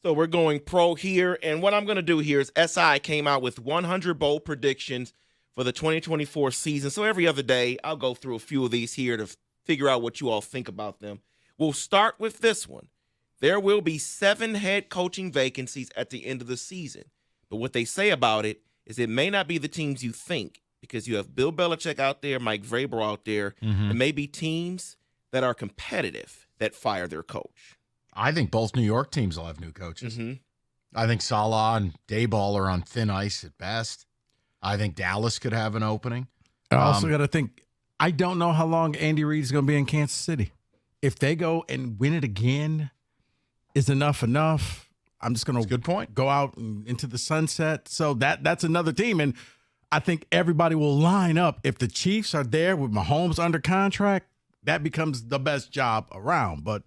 So we're going pro here, and what I'm going to do here is SI came out with 100 bold predictions for the 2024 season. So every other day, I'll go through a few of these here to figure out what you all think about them. We'll start with this one. There will be 7 head coaching vacancies at the end of the season. But what they say about it is it may not be the teams you think, because you have Bill Belichick out there, Mike Vrabel out there, and maybe teams that are competitive that fire their coach. I think both New York teams will have new coaches. I think Salah and Dayball are on thin ice at best. I think Dallas could have an opening. I also got to think, I don't know how long Andy Reid is going to be in Kansas City. If they go and win it again, is enough? I'm just going to go out into the sunset. So that's another team. And I think everybody will line up. If the Chiefs are there with Mahomes under contract, that becomes the best job around. But,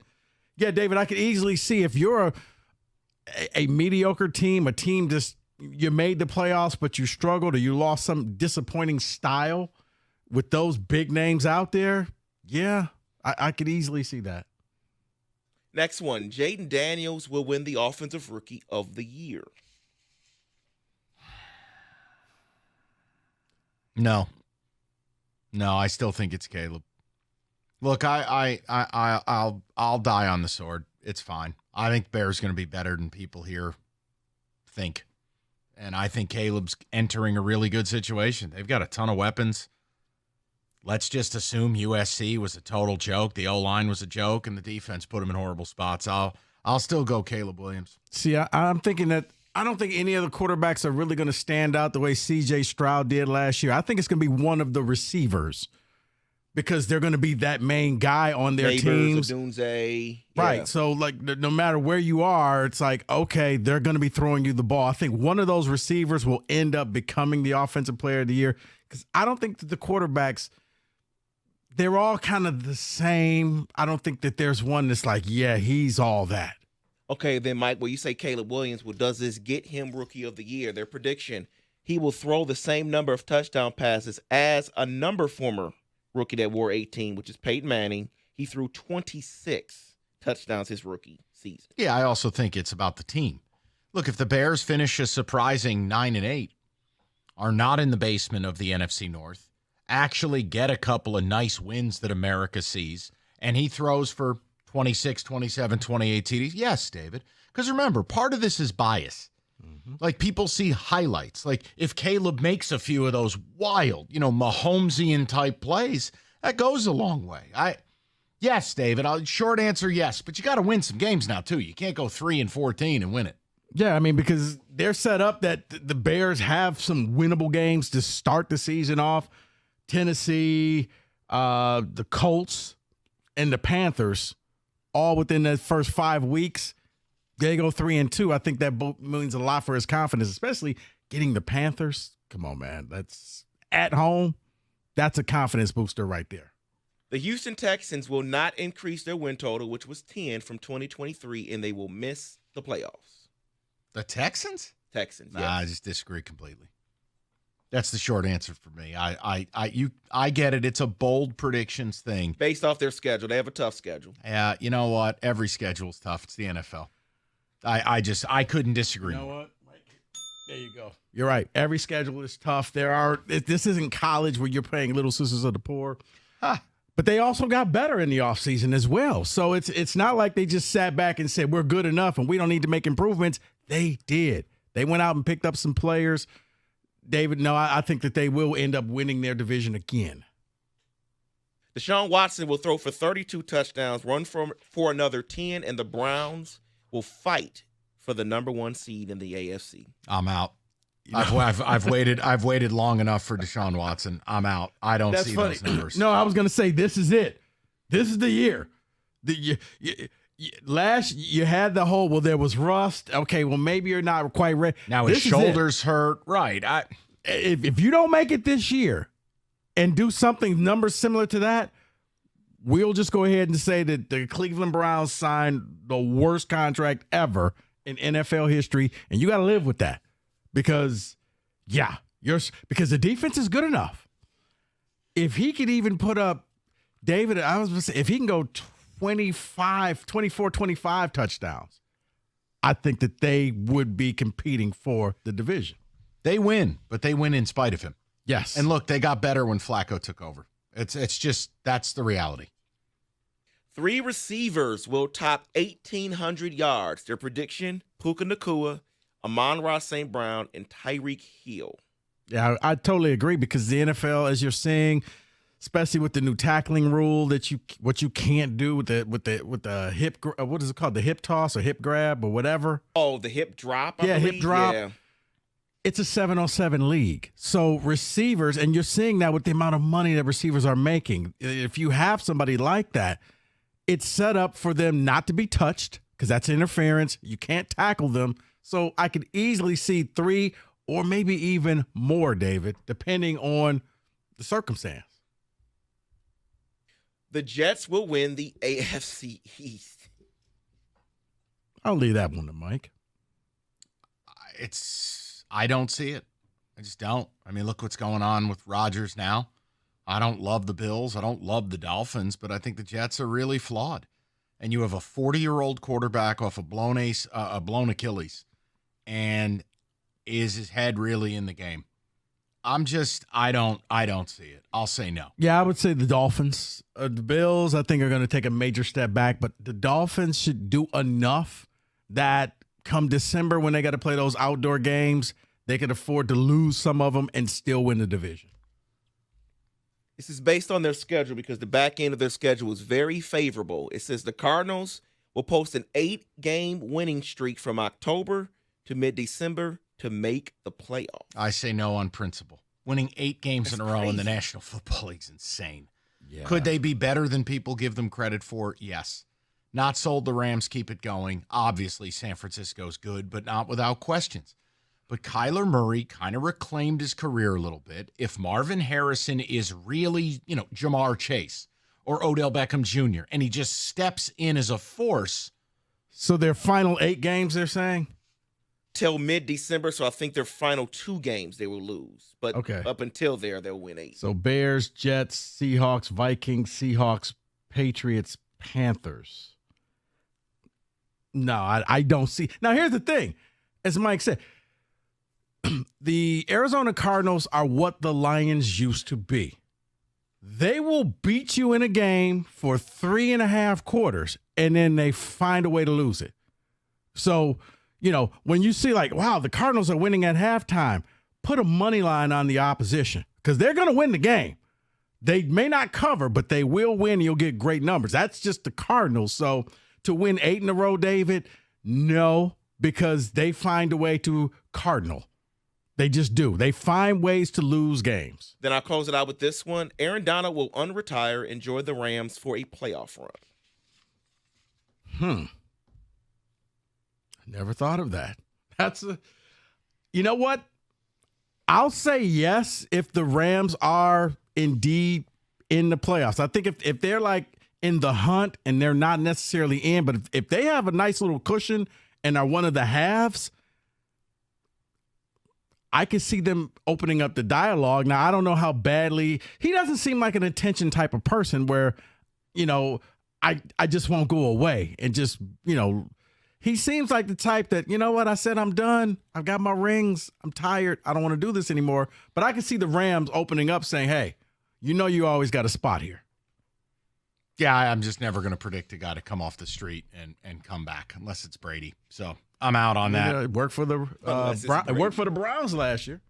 yeah, David, I could easily see if you're a mediocre team, a team just you made the playoffs but you struggled or you lost some disappointing style with those big names out there, yeah, I could easily see that. Next one, Jaden Daniels will win the Offensive Rookie of the Year. No, I still think it's Caleb. Look, I'll die on the sword. It's fine. I think Bear's going to be better than people here think. And I think Caleb's entering a really good situation. They've got a ton of weapons. Let's just assume USC was a total joke. The O-line was a joke, and the defense put them in horrible spots. I'll still go Caleb Williams. See, I'm thinking that I don't think any of the quarterbacks are really going to stand out the way C.J. Stroud did last year. I think it's going to be one of the receivers because they're going to be that main guy on their teams. Dunze. Right. Yeah. So, like, no matter where you are, it's like, okay, they're going to be throwing you the ball. I think one of those receivers will end up becoming the Offensive Player of the Year because I don't think that the quarterbacks, they're all kind of the same. I don't think that there's one that's like, yeah, he's all that. Okay, then, Mike, well, you say Caleb Williams. Well, does this get him Rookie of the Year? Their prediction, he will throw the same number of touchdown passes as a former rookie that wore 18, which is Peyton Manning. He threw 26 touchdowns his rookie season. Yeah, I also think it's about the team. Look, if the Bears finish a surprising 9-8, are not in the basement of the NFC North, actually get a couple of nice wins that America sees, and he throws for 26, 27, 28 TDs. Yes, David. Because remember, part of this is bias. Like, people see highlights. Like, if Caleb makes a few of those wild, Mahomesian type plays, that goes a long way. Yes, David. Short answer, yes. But you got to win some games now, too. You can't go 3-14 and win it. Yeah, I mean, because they're set up that the Bears have some winnable games to start the season off. Tennessee, the Colts, and the Panthers, all within the first 5 weeks. They go 3-2. I think that means a lot for his confidence, especially getting the Panthers. Come on, man. That's at home. That's a confidence booster right there. The Houston Texans will not increase their win total, which was 10 from 2023, and they will miss the playoffs. The Texans? Texans, Nah, yes. I just disagree completely. That's the short answer for me. I get it. It's a bold predictions thing. Based off their schedule. They have a tough schedule. Yeah, you know what? Every schedule's tough. It's the NFL. I couldn't disagree. You know what? There you go. You're right. Every schedule is tough. This isn't college where you're playing Little Sisters of the Poor. But they also got better in the offseason as well. So it's not like they just sat back and said, we're good enough and we don't need to make improvements. They did. They went out and picked up some players. David, no, I think that they will end up winning their division again. Deshaun Watson will throw for 32 touchdowns, run for another 10, and the Browns will fight for the number 1 seed in the AFC. I'm out. I've waited long enough for Deshaun Watson. I'm out. I don't see those numbers. No, I was going to say this is it. This is the year. Last you had the whole, well, there was rust. Okay, well, maybe you're not quite ready. Now his shoulders hurt. Right. If you don't make it this year and do something numbers similar to that, we'll just go ahead and say that the Cleveland Browns signed the worst contract ever in NFL history, and you got to live with that because, because the defense is good enough. If he could even put up, David, I was going to say, if he can go 24, 25 touchdowns, I think that they would be competing for the division. They win, but they win in spite of him. Yes. And look, they got better when Flacco took over. It's just, that's the reality. 3 receivers will top 1,800 yards. Their prediction, Puka Nacua, Amon-Ra St. Brown, and Tyreek Hill. Yeah, I totally agree because the NFL, as you're seeing, especially with the new tackling rule, what you can't do with the hip, what is it called, the hip toss or hip grab or whatever. Oh, the hip drop. I hip drop. Yeah. It's a 7-on-7 league, so receivers, and you're seeing that with the amount of money that receivers are making. If you have somebody like that, it's set up for them not to be touched because that's interference. You can't tackle them, so I could easily see 3 or maybe even more, David, depending on the circumstance. The Jets will win the AFC East. I'll leave that one to Mike. I don't see it. I just don't. I mean, look what's going on with Rodgers now. I don't love the Bills. I don't love the Dolphins, but I think the Jets are really flawed. And you have a 40-year-old quarterback off a blown Achilles, and is his head really in the game? I don't see it. I'll say no. Yeah, I would say the Dolphins. The Bills, I think, are going to take a major step back, but the Dolphins should do enough that come December when they got to play those outdoor games, they could afford to lose some of them and still win the division. This is based on their schedule because the back end of their schedule is very favorable. It says the Cardinals will post an 8-game winning streak from October to mid-December to make the playoffs. I say no on principle. Winning 8 games That's in a row in the crazy. National Football League is insane. Yeah. Could they be better than people give them credit for? Yes. Not sold the Rams, keep it going. Obviously, San Francisco's good, but not without questions. But Kyler Murray kind of reclaimed his career a little bit. If Marvin Harrison is really, Jamar Chase or Odell Beckham Jr., and he just steps in as a force. So their final 8 games, they're saying? Till mid-December, so I think their final 2 games they will lose. But Okay. Up until there, they'll win 8. So Bears, Jets, Seahawks, Vikings, Seahawks, Patriots, Panthers. No, I don't see. Now, here's the thing. As Mike said, the Arizona Cardinals are what the Lions used to be. They will beat you in a game for 3.5 quarters, and then they find a way to lose it. So, when you see wow, the Cardinals are winning at halftime, put a money line on the opposition because they're going to win the game. They may not cover, but they will win. And you'll get great numbers. That's just the Cardinals. So to win 8 in a row, David, no, because they find a way to cardinal. They just do. They find ways to lose games. Then I'll close it out with this one. Aaron Donald will unretire and join the Rams for a playoff run. Never thought of that. You know what? I'll say yes if the Rams are indeed in the playoffs. I think if they're in the hunt and they're not necessarily in, but if they have a nice little cushion and are one of the halves, I could see them opening up the dialogue. Now, I don't know how badly – he doesn't seem like an attention type of person where, I just won't go away and just, he seems like the type that, you know what, I said I'm done. I've got my rings. I'm tired. I don't want to do this anymore. But I can see the Rams opening up saying, hey, you always got a spot here. Yeah, I'm just never going to predict a guy to come off the street and come back unless it's Brady. So I'm out on that. It worked for the Browns last year.